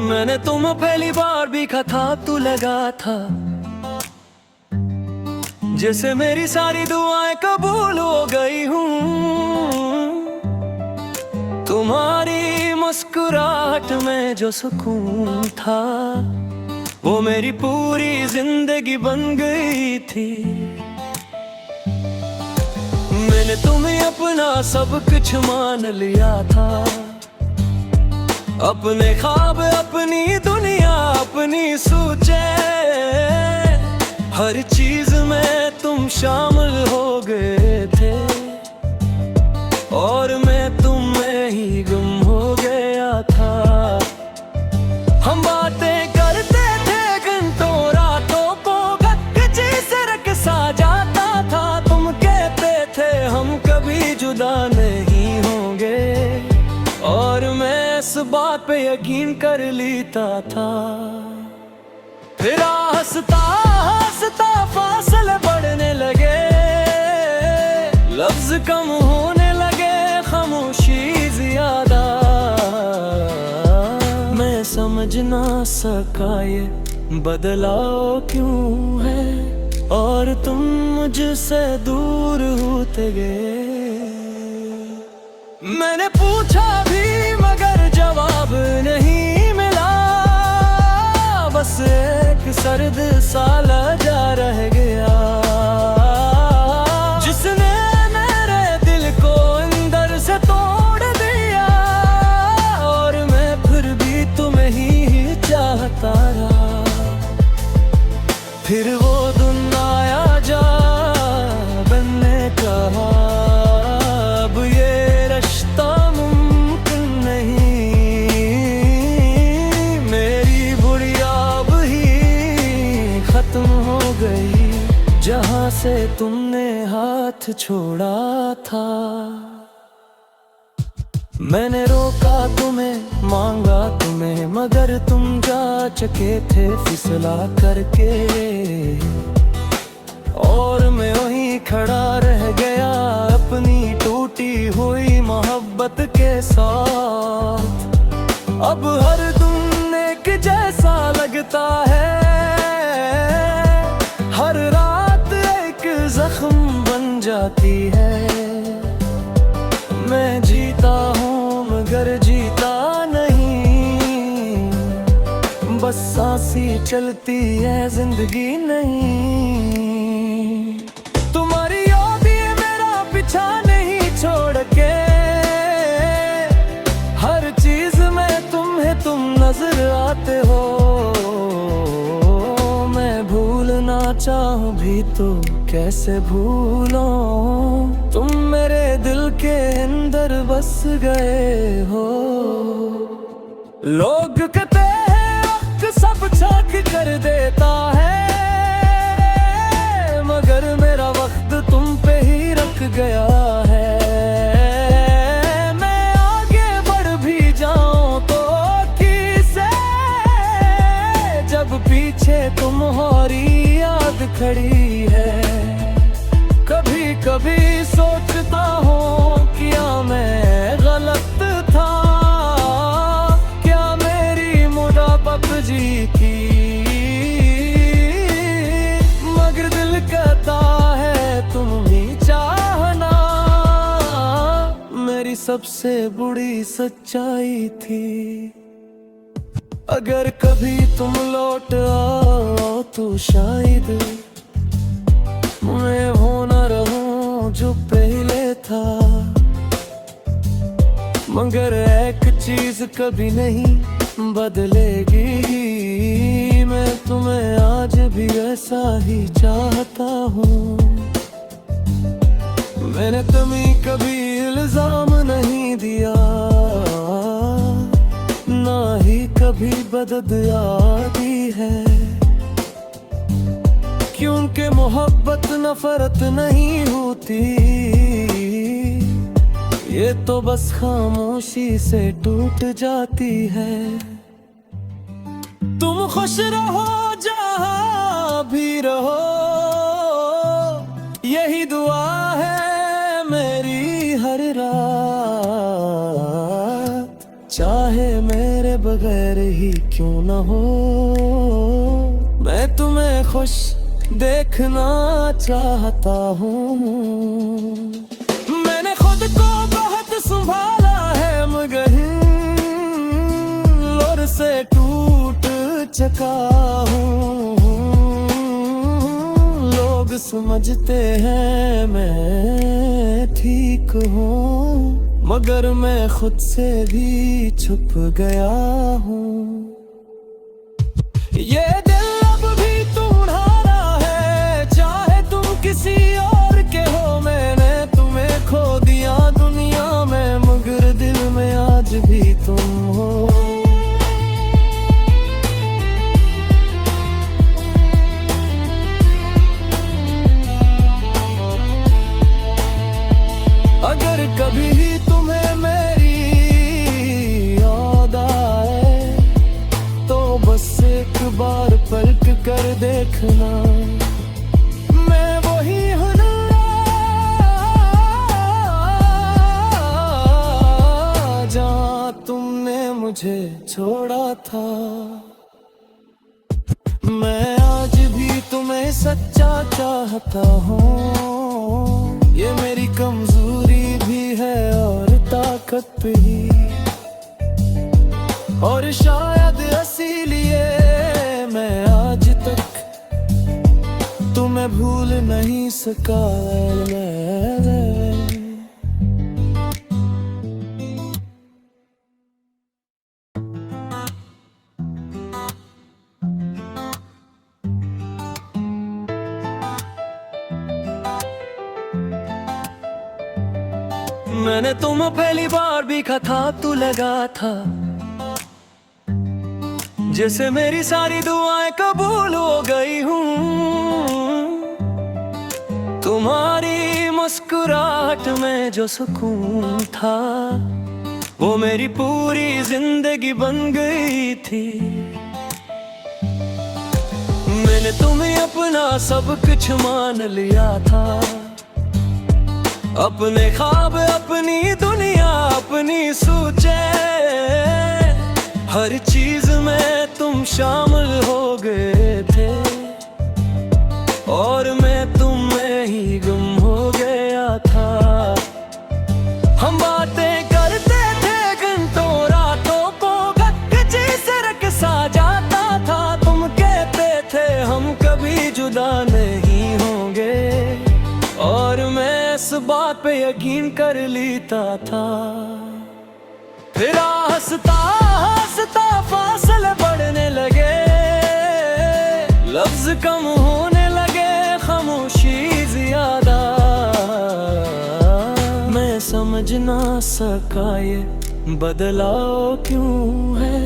मैंने तुम पहली बार देखा था तू लगा था जैसे मेरी सारी दुआएं कबूल हो गई हूँ। तुम्हारी मुस्कुराहट में जो सुकून था वो मेरी पूरी जिंदगी बन गई थी। मैंने तुम्हें अपना सब कुछ मान लिया था, अपने ख्वाब अपनी दुनिया अपनी सोचे, हर चीज में तुम शामिल हो गए थे और मैं तुम में ही गुम हो गया था। हम बातें करते थे घंटों रातों को, गच्ची से रख सा जाता था। तुम कहते थे हम कभी जुदा नहीं होंगे और मैं इस बात पे यकीन कर लेता था। फिर हंसता हंसता फासले बढ़ने लगे, लफ्ज कम होने लगे, खामोशी ज्यादा। मैं समझ ना सका ये बदलाव क्यों है और तुम मुझसे दूर होते गए। मैंने पूछा भी मगर जवाब नहीं मिला, बस एक सर्द सा लहजा रह गया जिसने मेरे दिल को अंदर से तोड़ दिया। और मैं फिर भी तुम्हें ही चाहता रहा। फिर वो दिन आया जा बनने कहा, अब ये रिश्ता मुमकिन नहीं। मेरी बुढ़िया अब ही खत्म हो गई जहां से तुमने हाथ छोड़ा था। मैंने रोका तुम्हें मांगा तुम्हें मगर तुम जा चुके थे फिसला करके, और मैं वहीं खड़ा रह गया अपनी टूटी हुई मोहब्बत के साथ। अब हर दिन एक जैसा लगता है, हर रात एक जख्म बन जाती है। मैं जीता हूँ मगर जीता नहीं, बस सांसें चलती है जिंदगी नहीं। तुम्हारी याद ये मेरा पीछा नहीं छोड़ के, हर चीज में तुम्हें तुम नजर आते हो। मैं भूलना चाहूं भी तो कैसे भूलूं, तुम मेरे दिल के अंदर बस गए हो। लोग कहते हैं वक्त सब छाक कर देता है, मगर मेरा वक्त तुम पे ही रख गया है। मैं आगे बढ़ भी जाऊं तो किसे, जब पीछे तुम्हारी याद खड़ी है। कभी कभी सोचता हूँ क्या मैं गलत था, क्या मेरी मुराद जी की, मगर दिल कहता है तुम ही चाहना मेरी सबसे बुरी सच्चाई थी। अगर कभी तुम लौट आओ तो शायद मैं वो न रहूं जो पहले था, मगर एक चीज कभी नहीं बदलेगी। मैं तुम्हें आज भी ऐसा ही चाहता हूँ। मैंने तुम्हें कभी इल्जाम नहीं दिया, ना ही कभी बददुआ दी है, क्योंकि मोहब्बत नफरत नहीं होती, ये तो बस खामोशी से टूट जाती है। तुम खुश रहो जहाँ भी रहो, यही दुआ है मेरी हर रात। चाहे मेरे बगैर ही क्यों न हो, मैं तुम्हें खुश देखना चाहता हूँ। मैंने खुद को बहुत संभाला है मगर लोर से टूट चुका हूँ। लोग समझते हैं मैं ठीक हूँ मगर मैं खुद से भी छुप गया हूँ। ये दिल अब भी तुम्हारा है, चाहे तुम किसी और के हो। मैंने तुम्हें खो दिया दुनिया में मगर दिल में आज भी तुम हो। अगर कभी तुम्हें मेरी याद आए तो बस एक बार पलट कर देखना, मैं वही हूँ जहाँ तुमने मुझे छोड़ा था। मैं आज भी तुम्हें सच्चा चाहता हूँ, ये मेरी कमजोरी भी है और ताकत भी, और शायद इसीलिए मैं आज तक तुम्हें भूल नहीं सका। मैंने तुम्हें पहली बार देखा था तो लगा था जैसे मेरी सारी दुआएं कबूल हो गई हूँ। तुम्हारी मुस्कुराहट में जो सुकून था वो मेरी पूरी जिंदगी बन गई थी। मैंने तुम्हें अपना सब कुछ मान लिया था, अपने ख्वाब अपनी दुनिया अपनी सोचे, हर चीज में तुम शामिल हो गए थे और मैं तुम में ही गुम हो गया था। हम बातें करते थे घंटों रातों को, किसी से रकसा जाता था। तुम कहते थे हम कभी जुदा नहीं होंगे और मैं इस बात पे यकीन कर लेता था। फिर हंसता हंसता फासले बढ़ने लगे, लफ्ज कम होने लगे, खामोशी ज्यादा। मैं समझ ना सका ये बदलाव क्यों है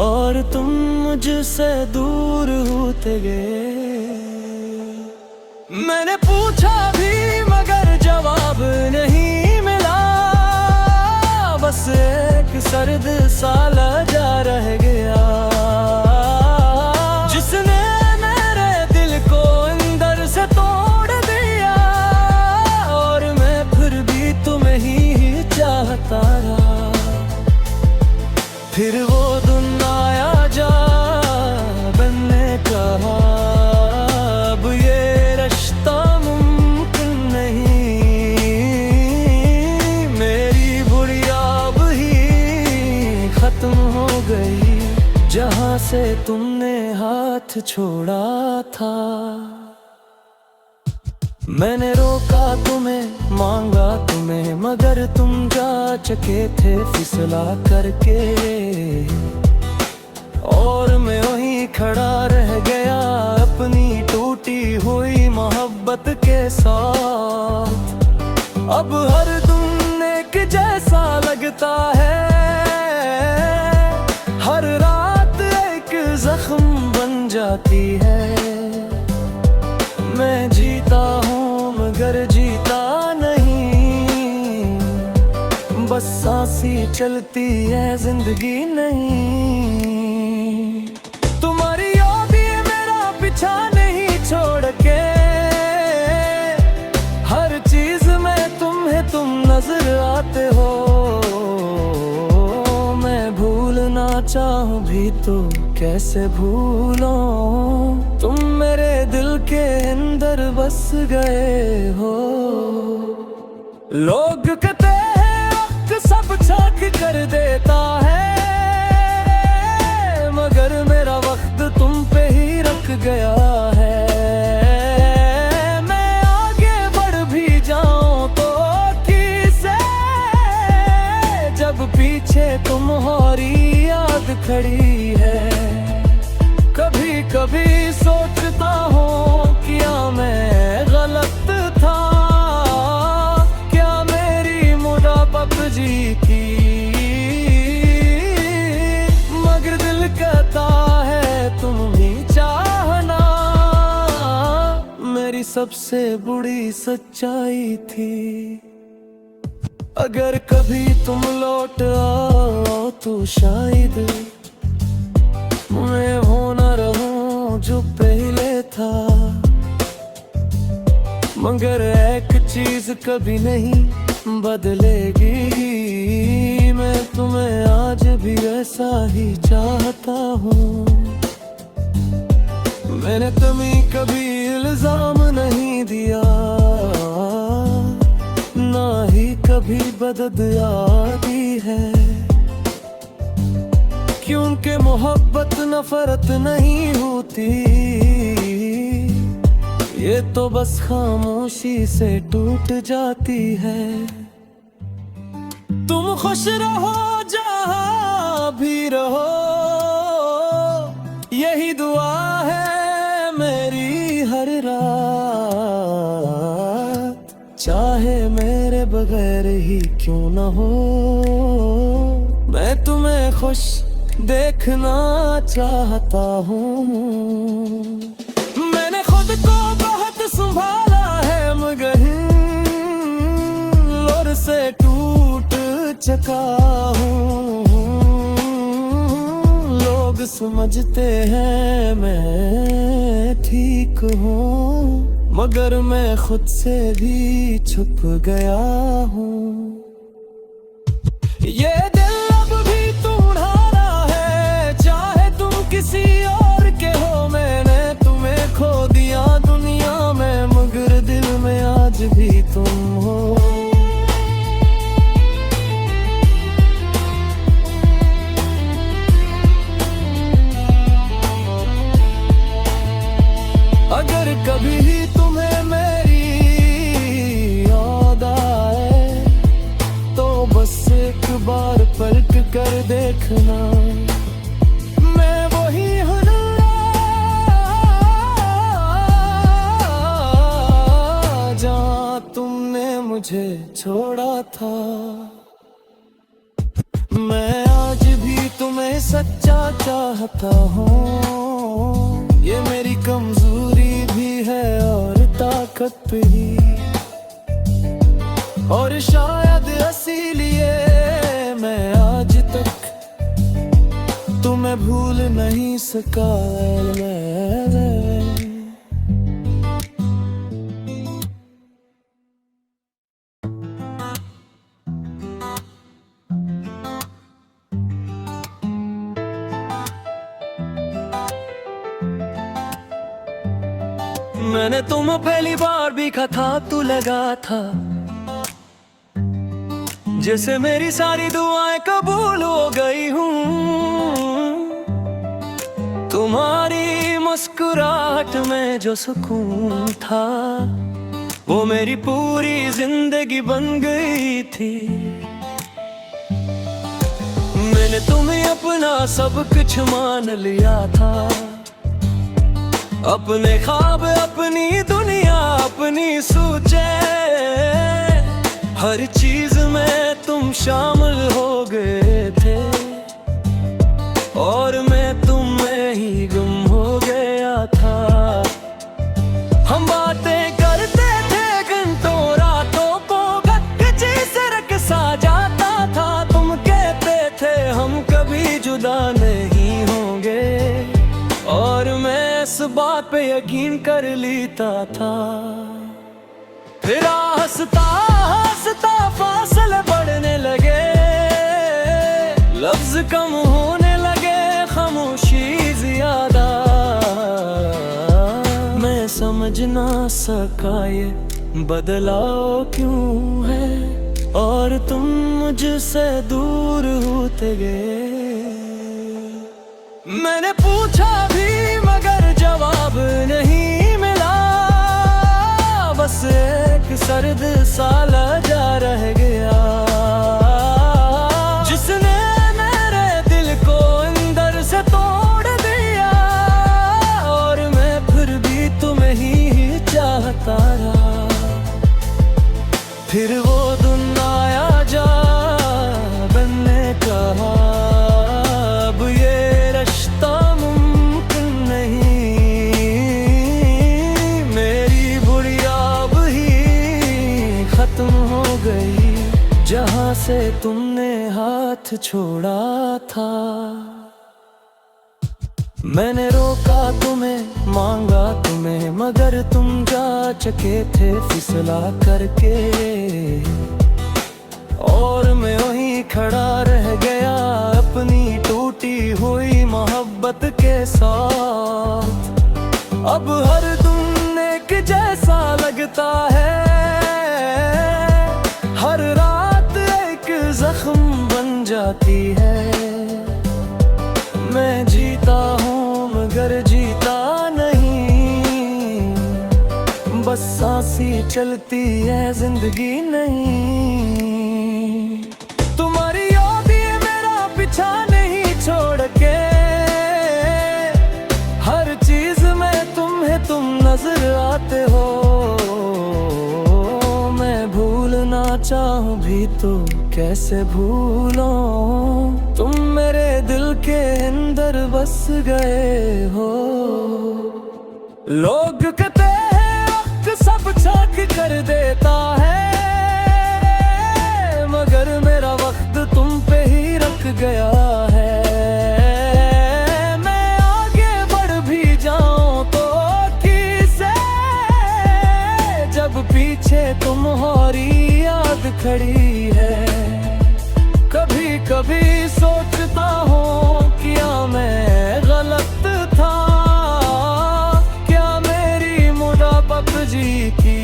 और तुम मुझसे दूर होते गए। मैंने पूछा भी मगर जवाब नहीं मिला, बस एक सर्द सा लहजा रह गया जिसने मेरे दिल को अंदर से तोड़ दिया। और मैं फिर भी तुम्हें ही चाहता रहा। फिर वो दिन आया जा बनने कहा अब ये रिश्ता मुमकिन नहीं। मेरी बुरी अब ही खत्म हो गई जहाँ से तुमने हाथ छोड़ा था। मैंने रोका तुम्हें मांगा तुम्हें मगर तुम जा चुके थे फिसला करके, और मैं वहीं खड़ा रह गया अपनी टूटी हुई मोहब्बत के साथ। अब हर दिन एक जैसा लगता है, हर रात एक जख्म बन जाती है। मैं जीता हूँ मगर जीता नहीं, बस सांसी चलती है जिंदगी नहीं। तुम्हारी याद ये मेरा पीछा नहीं छोड़ के, हर चीज में तुम नजर आते हो। मैं भूलना चाहूं भी तो कैसे भूलूं, तुम मेरे दिल के अंदर बस गए हो। लोग कहते हैं वक्त सब छाक कर देता है, मगर मेरा वक्त तुम पे ही रख गया है। मैं आगे बढ़ भी जाऊं तो किसे, जब पीछे तुम्हारी याद खड़ी है। कभी कभी सोचता हूँ क्या मैं गलत था, क्या मेरी मुदा पबजी की, मगर दिल कहता है तुम ही चाहना मेरी सबसे बुरी सच्चाई थी। अगर कभी तुम लौट आओ तो शायद मैं वो न रहूं जो पहले था, मगर एक चीज कभी नहीं बदलेगी, मैं तुम्हें आज भी ऐसा ही चाहता हूँ। मैंने तुम्हें कभी इल्जाम नहीं दिया, ना ही कभी बददुआ दी है, क्योंकि मोहब्बत नफरत नहीं होती, ये तो बस खामोशी से टूट जाती है। तुम खुश रहो जहाँ भी रहो, यही दुआ है मेरी हर रात, चाहे मेरे बगैर ही क्यों न हो, मैं तुम्हें खुश देखना चाहता हूँ। मैंने खुद को बहुत संभाला है, मगर और से टूट चुका हूँ। लोग समझते हैं मैं ठीक हूँ, मगर मैं खुद से भी छुप गया हूँ। ये दिल अब भी तुम्हारा है, चाहे तुम किसी और के हो, मैंने तुम्हें खो दिया दुनिया में, मगर दिल में आज भी तुम हो। अगर कभी तुम्हें मेरी याद आए तो बस एक बार पलट कर देखना, मैं वही हूँ जहाँ तुमने मुझे छोड़ा था। मैं आज भी तुम्हें सच्चा चाहता हूँ, ये मेरी कमजोरी भी है और ताकत भी, और शायद इसीलिए मैं आज तक तुम्हें भूल नहीं सका। मैंने तुम्हें पहली बार देखा था तो लगा था जैसे मेरी सारी दुआएं कबूल हो गई हूँ। तुम्हारी मुस्कुराहट में जो सुकून था वो मेरी पूरी जिंदगी बन गई थी। मैंने तुम्हें अपना सब कुछ मान लिया था, अपने ख्वाब अपनी दुनिया अपनी सोचे, हर चीज में तुम शामिल हो गए थे और मैं तुम में ही गुम हो गया था। हम बातें करते थे घंटों रातों को, कच्ची सड़क सा जाता था। तुम कहते थे हम कभी जुदा नहीं होंगे और मैं इस बात पे यकीन कर लेता था। फिर हंसता हंसता फासले बढ़ने लगे, लफ्ज कम होने लगे, समझ ना सका ये बदलाव क्यों है, और तुम मुझसे दूर होते गए। मैंने पूछा भी मगर जवाब नहीं मिला, बस एक सर्द सा लहजा रह गया, जिसने मेरे दिल को अंदर से तोड़ दिया। और मैं फिर भी तुम्हें ही चाहता रहा। फिर वो दिन आया जा बनने कहा, अब ये रिश्ता मुमकिन नहीं। मेरी बुरी अब ही खत्म हो गई, जहां से तुमने हाथ छोड़ा था। मैंने रोका तुम्हें, मांगा तुम्हें, मगर तुम जा चुके थे फिसला करके। और मैं वहीं खड़ा रह गया अपनी टूटी हुई मोहब्बत के साथ। अब हर दिन एक जैसा लगता है, हर रात एक जख्म बन जाती है। मैं जीता हूँ मगर जीता नहीं, बस सांसें चलती है जिंदगी नहीं। तुम्हारी याद ये मेरा पीछा नहीं छोड़ के, हर चीज में तुम्हें तुम नजर आते हो। मैं भूलना चाहूँ भी तो कैसे भूलो, तुम मेरे दिल के अंदर बस गए हो। लोग कहते हैं वक्त सब छक कर देता है, मगर मेरा वक्त तुम पे ही रख गया है। मैं आगे बढ़ भी जाऊं तो किसे, जब पीछे तुम्हारी याद खड़ी है। कभी कभी सोचता हूँ क्या मैं गलत था, क्या मेरी मुनाफत जी की।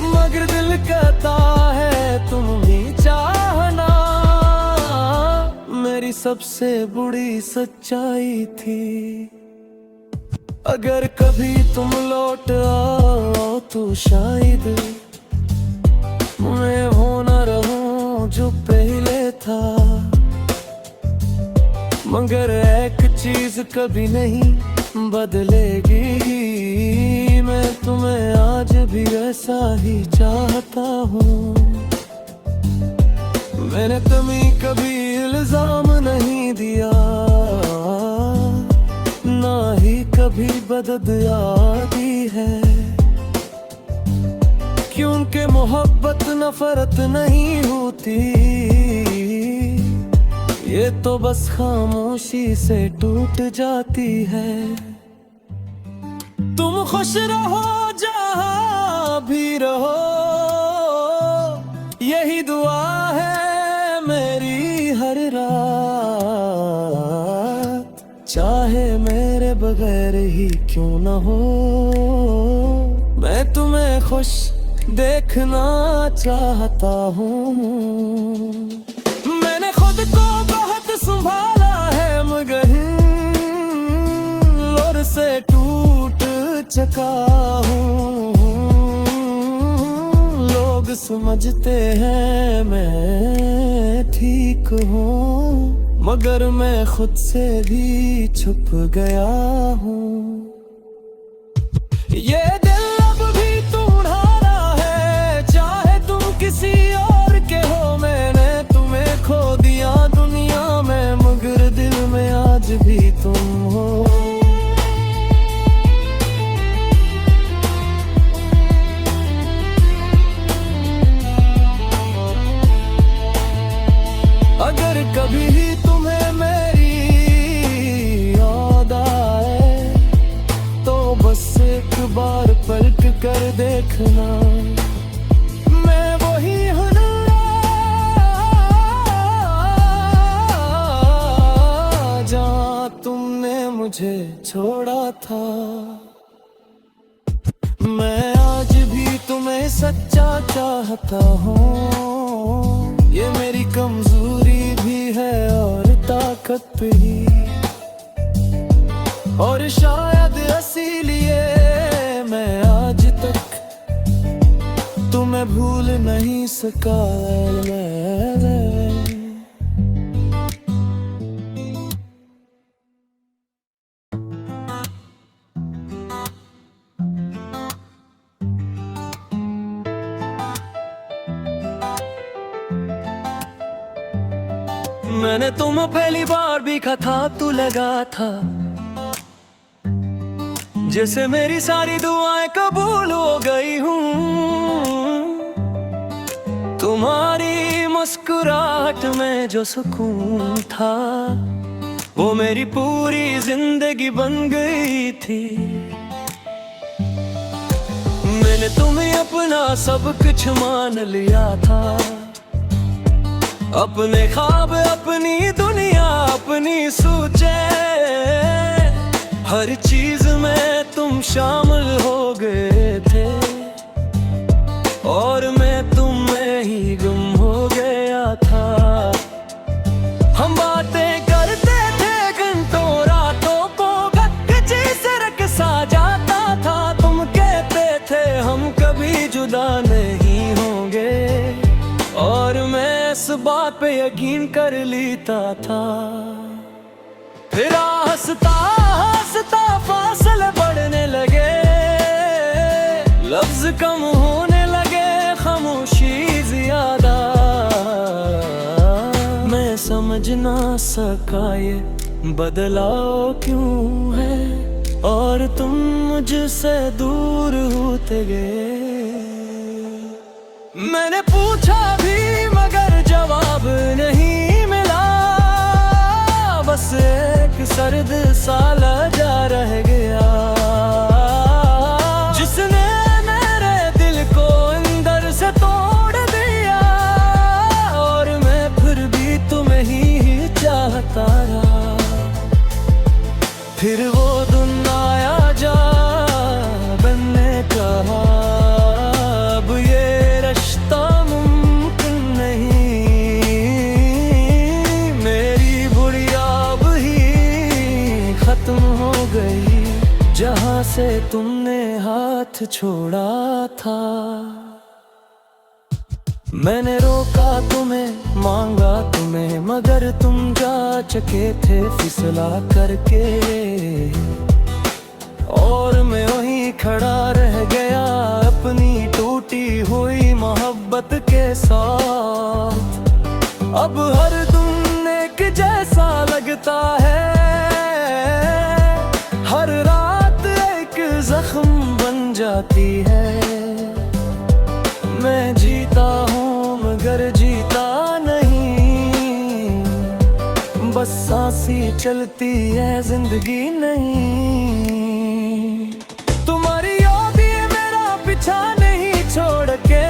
मगर दिल कहता है तुम ही चाहना, मेरी सबसे बुरी सच्चाई थी। अगर कभी तुम लौट आओ तो शायद मैं हो न रहूं जो पहले था। मगर एक चीज कभी नहीं बदलेगी, मैं तुम्हें आज भी ऐसा ही चाहता हूँ। मैंने तुम्हें कभी इल्जाम नहीं दिया, ना ही कभी बददुआ दी है। क्योंकि मोहब्बत नफरत नहीं होती, ये तो बस खामोशी से टूट जाती है। तुम खुश रहो जहां भी रहो, यही दुआ है मेरी हर रात। चाहे मेरे बगैर ही क्यों न हो, मैं तुम्हें खुश देखना चाहता हूँ। मैंने खुद को बहुत संभाला है, मगर लोर से टूट चुका हूँ। लोग समझते हैं मैं ठीक हूँ, मगर मैं खुद से भी छुप गया हूँ। ये दिल अब भी तुम्हारा है, चाहे तुम किसी और के हो। मैंने तुम्हें खो दिया दुनिया में, मगर दिल में आज भी तुम हो। अगर कभी तुम्हें मेरी याद आए तो बस एक बार पलट कर देखना, मैं वही हूँ जहाँ तुमने मुझे मुझे छोड़ा था। मैं आज भी तुम्हें सच्चा चाहता हूँ, ये मेरी कमजोरी भी है और ताकत भी, और शायद इसीलिए मैं आज तक तुम्हें भूल नहीं सका। मैंने तुम्हें पहली बार देखा था, तू लगा था जैसे मेरी सारी दुआएं कबूल हो गई हूँ। तुम्हारी मुस्कुराहट में जो सुकून था, वो मेरी पूरी जिंदगी बन गई थी। मैंने तुम्हें अपना सब कुछ मान लिया था, अपने ख्वाब, अपनी दुनिया, अपनी सोचे, हर चीज में तुम शामिल हो गए थे, और मैं तुम में ही गुम हो गया था। हम बातें करते थे घंटों रातों को, किसी से रकसा जाता था। तुम कहते थे हम कभी जुदा नहीं होंगे, और मैं इस बात पे यकीन कर लेता था। फिर हंसता हंसता फासले बढ़ने लगे, लफ्ज कम होने लगे, खामोशी ज्यादा। मैं समझ ना सका ये बदलाव क्यों है, और तुम मुझसे दूर होते गए। मैंने पूछा भी मगर जवाब नहीं मिला, बस एक सर्द सा लहजा रह गया, जिसने मेरे दिल को अंदर से तोड़ दिया। और मैं फिर भी तुम्हें ही चाहता रहा। फिर वो दिन आया जा बनने कहा, अब ये रिश्ता मुमकिन नहीं। मेरी बुढ़िया अब ही खत्म हो गई, जहाँ से तुमने हाथ छोड़ा था। मैंने रोका तुम्हें, मांगा तुम्हें, मगर तुम जा चुके थे फिसला करके, और मैं वहीं खड़ा रह गया अपनी टूटी हुई मोहब्बत के साथ। अब हर दिन एक जैसा लगता है, हर रात एक जख्म बन जाती है। मैं जीता हूँ मगर जीता नहीं, बस सांसें चलती है जिंदगी नहीं। तुम्हारी याद ये मेरा पीछा नहीं छोड़ के,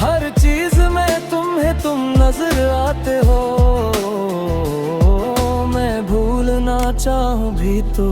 हर चीज में तुम नजर आते हो। मैं भूलना चाहूँ भी तो